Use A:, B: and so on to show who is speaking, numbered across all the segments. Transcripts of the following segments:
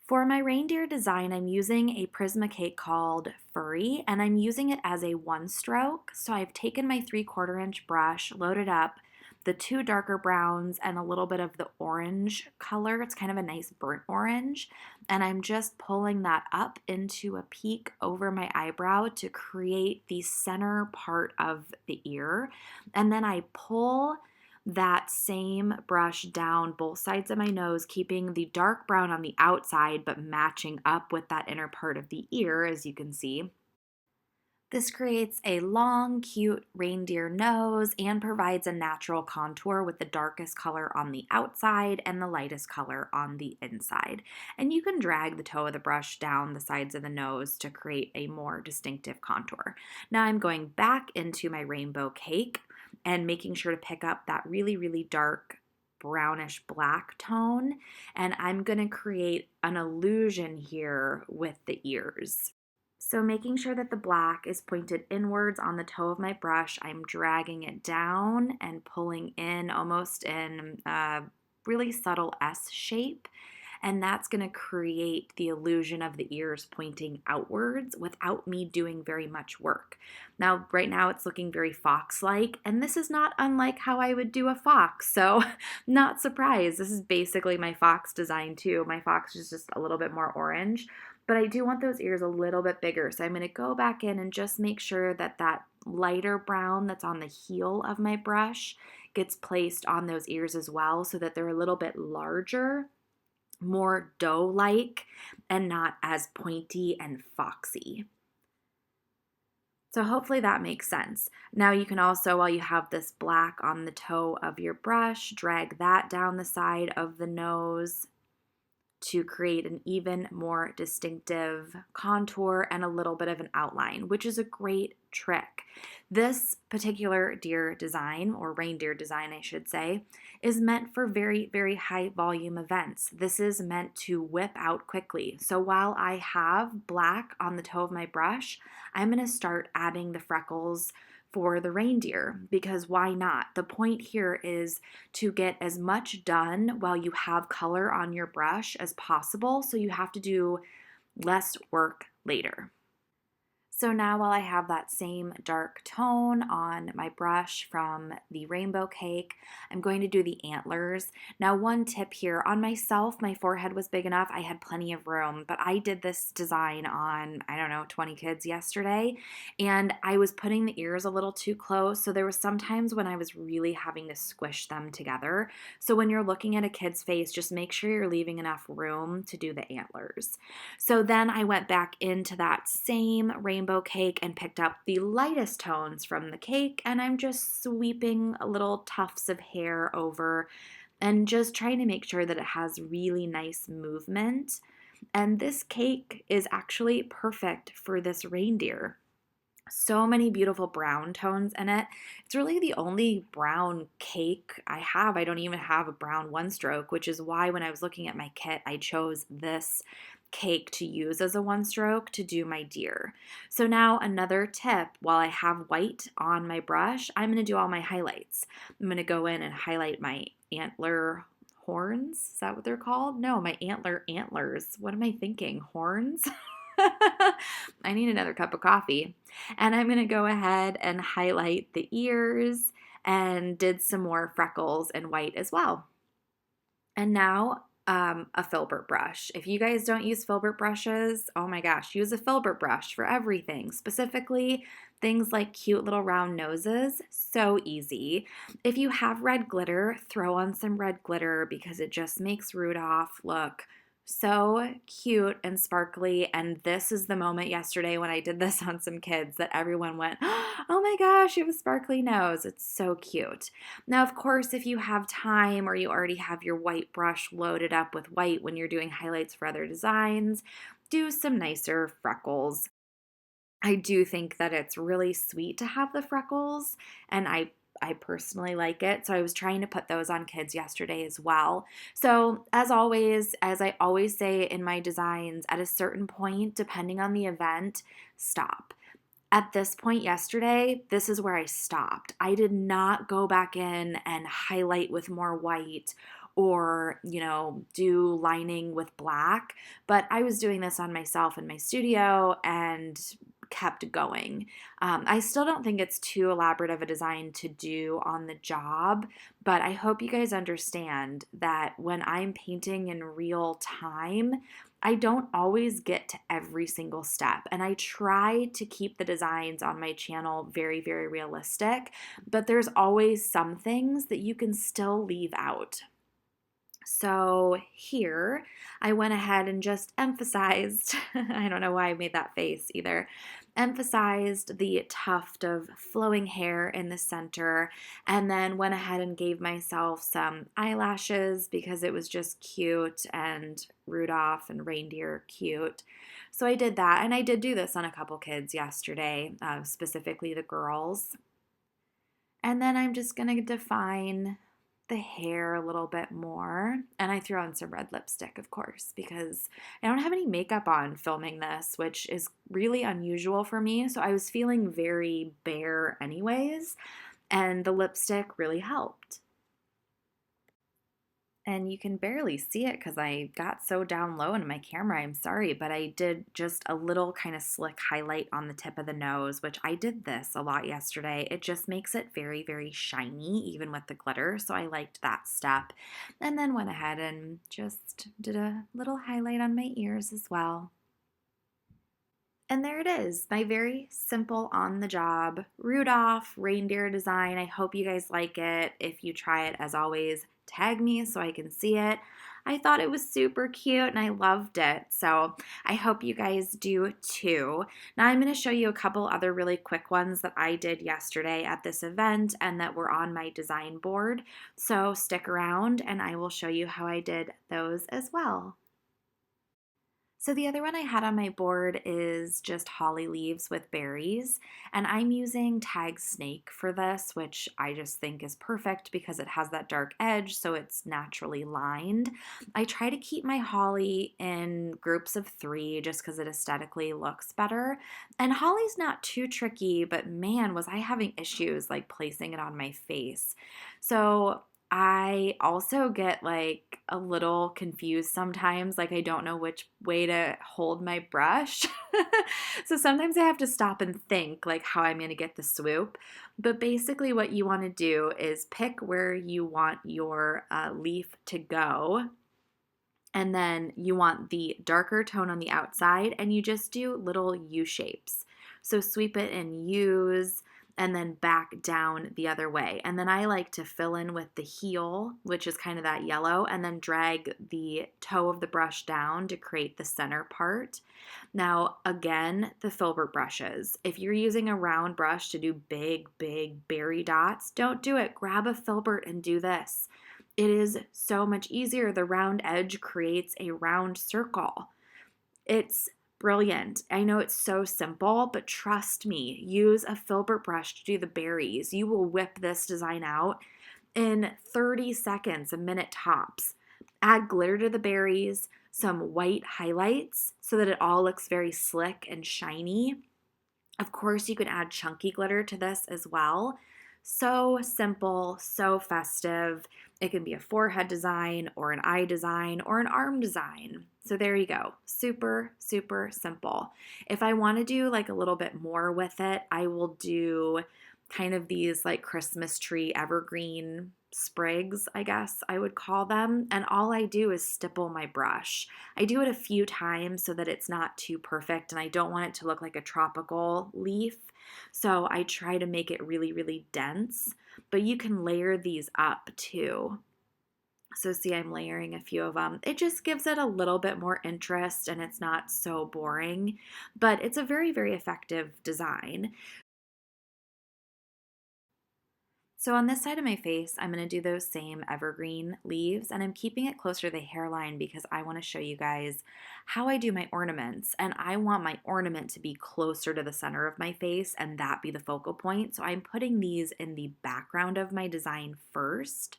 A: For my reindeer design, I'm using a Prismacolor called Furry, and I'm using it as a one stroke. So I've taken my 3/4 inch brush, loaded up the two darker browns and a little bit of the orange color. It's kind of a nice burnt orange. And I'm just pulling that up into a peak over my eyebrow to create the center part of the ear. And then I pull that same brush down both sides of my nose, keeping the dark brown on the outside, but matching up with that inner part of the ear, as you can see. This creates a long, cute reindeer nose and provides a natural contour with the darkest color on the outside and the lightest color on the inside. And you can drag the toe of the brush down the sides of the nose to create a more distinctive contour. Now I'm going back into my rainbow cake and making sure to pick up that really, really dark brownish black tone. And I'm going to create an illusion here with the ears. So making sure that the black is pointed inwards on the toe of my brush, I'm dragging it down and pulling in almost in a really subtle S shape. And that's going to create the illusion of the ears pointing outwards without me doing very much work. Now, right now it's looking very fox-like, and this is not unlike how I would do a fox. So not surprised. This is basically my fox design too. My fox is just a little bit more orange. But I do want those ears a little bit bigger. So I'm going to go back in and just make sure that that lighter brown that's on the heel of my brush gets placed on those ears as well so that they're a little bit larger, more doe-like, and not as pointy and foxy. So hopefully that makes sense. Now you can also, while you have this black on the toe of your brush, drag that down the side of the nose to create an even more distinctive contour and a little bit of an outline, which is a great trick. This particular deer design, or reindeer design, I should say, is meant for very, very high volume events. This is meant to whip out quickly. So while I have black on the toe of my brush, I'm going to start adding the freckles for the reindeer, because why not? The point here is to get as much done while you have color on your brush as possible, so you have to do less work later. So now while I have that same dark tone on my brush from the rainbow cake, I'm going to do the antlers. Now one tip here, on myself, my forehead was big enough, I had plenty of room, but I did this design on, 20 kids yesterday, and I was putting the ears a little too close, so there was some times when I was really having to squish them together. So when you're looking at a kid's face, just make sure you're leaving enough room to do the antlers. So then I went back into that same rainbow cake and picked up the lightest tones from the cake, and I'm just sweeping little tufts of hair over and just trying to make sure that it has really nice movement. And this cake is actually perfect for this reindeer. So many beautiful brown tones in it. It's really the only brown cake I have. I don't even have a brown one stroke, which is why when I was looking at my kit, I chose this cake to use as a one stroke to do my deer. So now another tip, while I have white on my brush, I'm going to do all my highlights. I'm going to go in and highlight my antler horns. Is that what they're called? No, my antlers. What am I thinking? Horns? I need another cup of coffee. And I'm going to go ahead and highlight the ears and did some more freckles in white as well. And now a filbert brush. If you guys don't use filbert brushes, oh my gosh, use a filbert brush for everything, specifically things like cute little round noses. So easy. If you have red glitter, throw on some red glitter because it just makes Rudolph look so cute and sparkly. And this is the moment yesterday when I did this on some kids that everyone went, oh my gosh, you have a sparkly nose. It's so cute. Now, of course, if you have time or you already have your white brush loaded up with white when you're doing highlights for other designs, do some nicer freckles. I do think that it's really sweet to have the freckles, and I personally like it, so I was trying to put those on kids yesterday as well. So as always, as I always say in my designs, at a certain point, depending on the event, stop. At this point yesterday, this is where I stopped. I did not go back in and highlight with more white or, do lining with black, but I was doing this on myself in my studio and kept going. I still don't think it's too elaborate of a design to do on the job, but I hope you guys understand that when I'm painting in real time, I don't always get to every single step, and I try to keep the designs on my channel very, very realistic, but there's always some things that you can still leave out. So here, I went ahead and just emphasized, I don't know why I made that face either, emphasized the tuft of flowing hair in the center, and then went ahead and gave myself some eyelashes because it was just cute and Rudolph and Reindeer cute. So I did that, and I did do this on a couple kids yesterday, specifically the girls. And then I'm just going to define the hair a little bit more. And I threw on some red lipstick, of course, because I don't have any makeup on filming this, which is really unusual for me. So I was feeling very bare anyways, and the lipstick really helped. And you can barely see it because I got so down low in my camera. I'm sorry, but I did just a little kind of slick highlight on the tip of the nose, which I did this a lot yesterday. It just makes it very, very shiny, even with the glitter. So I liked that step. And then went ahead and just did a little highlight on my ears as well. And there it is, my very simple on the job Rudolph reindeer design. I hope you guys like it. If you try it, as always, tag me so I can see it. I thought it was super cute and I loved it. So I hope you guys do too. Now I'm going to show you a couple other really quick ones that I did yesterday at this event and that were on my design board. So stick around and I will show you how I did those as well. So the other one I had on my board is just holly leaves with berries, and I'm using Tag Snake for this, which I just think is perfect because it has that dark edge, so it's naturally lined. I try to keep my holly in groups of 3 just because it aesthetically looks better, and holly's not too tricky, but man, was I having issues like placing it on my face. So I also get like a little confused sometimes, like I don't know which way to hold my brush. So sometimes I have to stop and think like how I'm going to get the swoop. But basically what you want to do is pick where you want your leaf to go. And then you want the darker tone on the outside and you just do little U shapes. So sweep it in U's and then back down the other way. And then I like to fill in with the heel, which is kind of that yellow, and then drag the toe of the brush down to create the center part. Now, again, the filbert brushes. If you're using a round brush to do big, big berry dots, don't do it. Grab a filbert and do this. It is so much easier. The round edge creates a round circle. It's brilliant. I know it's so simple, but trust me, use a filbert brush to do the berries. You will whip this design out in 30 seconds, a minute tops. Add glitter to the berries, some white highlights so that it all looks very slick and shiny. Of course, you can add chunky glitter to this as well. So simple, so festive. It can be a forehead design or an eye design or an arm design. So there you go. Super, super simple. If I want to do like a little bit more with it, I will do kind of these like Christmas tree evergreen sprigs, I guess I would call them. And all I do is stipple my brush. I do it a few times so that it's not too perfect and I don't want it to look like a tropical leaf. So I try to make it really, really dense, but you can layer these up too. So see, I'm layering a few of them. It just gives it a little bit more interest and it's not so boring, but it's a very, very effective design. So on this side of my face, I'm going to do those same evergreen leaves, and I'm keeping it closer to the hairline because I want to show you guys how I do my ornaments, and I want my ornament to be closer to the center of my face and that be the focal point. So I'm putting these in the background of my design first.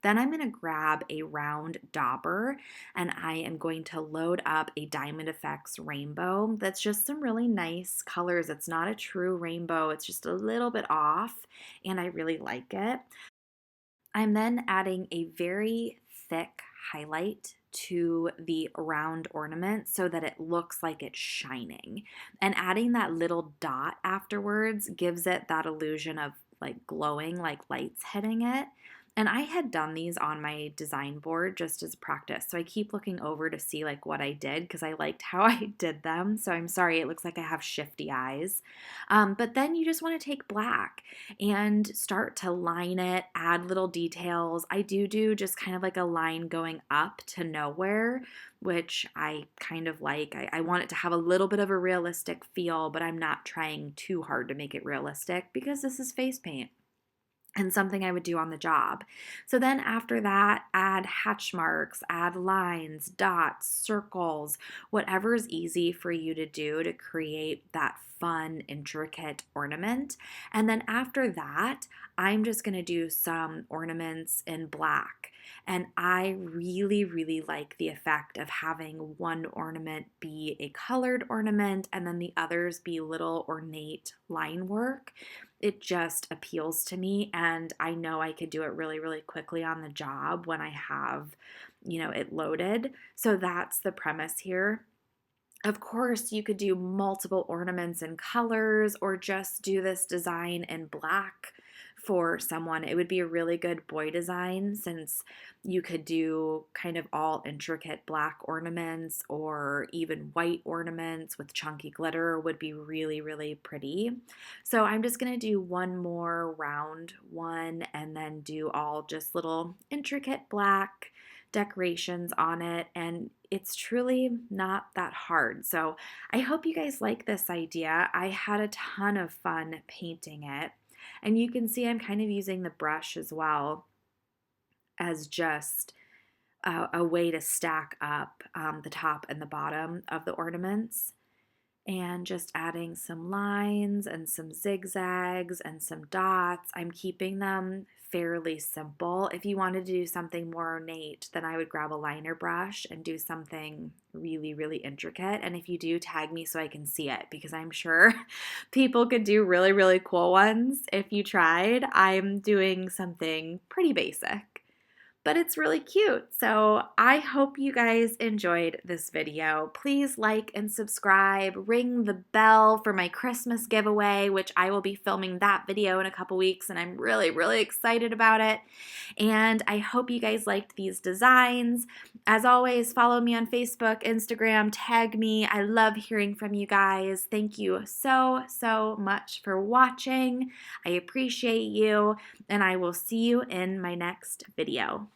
A: Then I'm going to grab a round dauber and I am going to load up a Diamond Effects rainbow that's just some really nice colors. It's not a true rainbow, it's just a little bit off, and I really like it. I'm then adding a very thick highlight to the round ornament so that it looks like it's shining. And adding that little dot afterwards gives it that illusion of like glowing, like lights hitting it. And I had done these on my design board just as practice. So I keep looking over to see like what I did because I liked how I did them. So I'm sorry, it looks like I have shifty eyes. But then you just want to take black and start to line it, add little details. I do just kind of like a line going up to nowhere, which I kind of like. I want it to have a little bit of a realistic feel, but I'm not trying too hard to make it realistic because this is face paint and something I would do on the job. So then after that, add hatch marks, add lines, dots, circles, whatever is easy for you to do to create that fun, intricate ornament. And then after that, I'm just gonna do some ornaments in black. And I really like the effect of having one ornament be a colored ornament and then the others be little ornate line work. It just appeals to me, and I know I could do it really quickly on the job when I have, it loaded. So that's the premise here. Of course, you could do multiple ornaments and colors or just do this design in black for someone. It would be a really good boy design since you could do kind of all intricate black ornaments or even white ornaments with chunky glitter would be really pretty. So I'm just going to do one more round one and then do all just little intricate black decorations on it, and it's truly not that hard. So I hope you guys like this idea. I had a ton of fun painting it, and you can see I'm kind of using the brush as well as just a way to stack up the top and the bottom of the ornaments, and just adding some lines and some zigzags and some dots. I'm keeping them fairly simple. If you wanted to do something more ornate, then I would grab a liner brush and do something really intricate. And if you do, tag me so I can see it, because I'm sure people could do really cool ones if you tried. I'm doing something pretty basic, but it's really cute. So I hope you guys enjoyed this video. Please like and subscribe, ring the bell for my Christmas giveaway, which I will be filming that video in a couple weeks, and I'm really excited about it. And I hope you guys liked these designs. As always, follow me on Facebook, Instagram, tag me. I love hearing from you guys. Thank you so much for watching. I appreciate you, and I will see you in my next video.